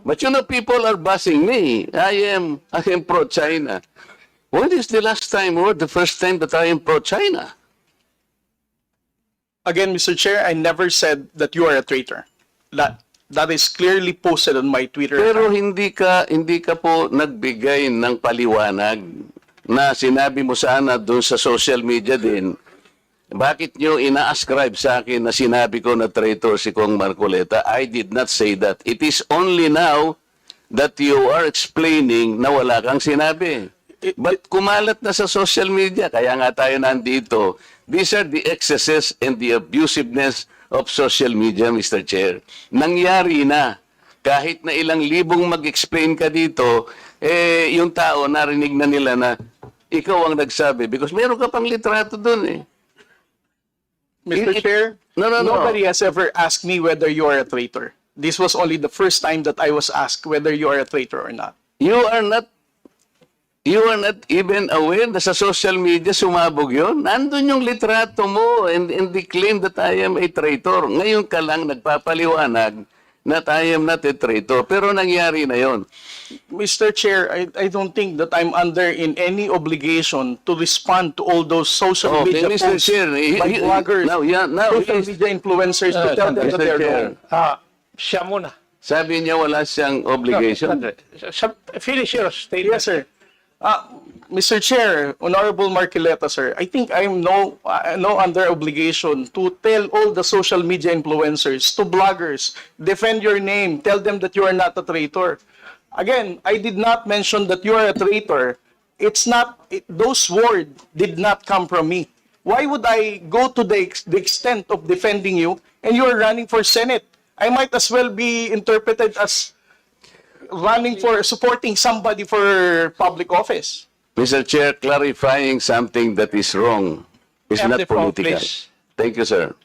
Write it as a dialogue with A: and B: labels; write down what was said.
A: But you know, people are buzzing me. I am pro-China. When is the last time or the first time that I am pro-China?
B: Again, Mr. Chair, I never said that you are a traitor. That is clearly posted on my Twitter
A: Pero
B: account.
A: hindi ka po nagbigay ng paliwanag na sinabi mo sana doon sa social media din. Bakit nyo ina-ascribe sa akin na sinabi ko na traitor si Kong Marcoleta? I did not say that. It is only now that you are explaining na wala kang sinabi. But kumalat na sa social media, kaya nga tayo nandito. These are the excesses and the abusiveness of social media, Mr. Chair. Nangyari na. Kahit na ilang libong mag-explain ka dito, yung tao narinig na nila na ikaw ang nagsabi. Because meron ka pang litrato dun eh.
B: Mr. Chair,
A: No.
B: nobody has ever asked me whether you are a traitor. This was only the first time that I was asked whether you are a traitor or not.
A: You are not even aware na sa social media sumabog yun? Nandun yung litrato mo and the claim that I am a traitor. Ngayon ka lang nagpapaliwanag na I am not a traitor. Pero nangyari na yon.
B: Mr. Chair, I don't think that I'm under in any obligation to respond to all those social media
A: Mr.
B: posts
A: Chair,
B: by bloggers,
A: now
B: social media influencers to tell them that
A: Mr.
B: they're
A: Chair.
B: wrong.
C: Siya muna.
A: Sabi niya wala siyang obligation.
C: Finish your statement.
B: Yes, sir. Mr. Chair, Honorable Marcoleta, sir, I think I'm no under obligation to tell all the social media influencers, to bloggers, defend your name, tell them that you are not a traitor. Again, I did not mention that you are a traitor. It's not, those words did not come from me. Why would I go to the extent of defending you and you are running for Senate? I might as well be interpreted as running for, supporting somebody for public office.
A: Mr. Chair, clarifying something that is wrong is
C: Have
A: not
C: the floor,
A: political.
C: please.
A: Thank you, sir.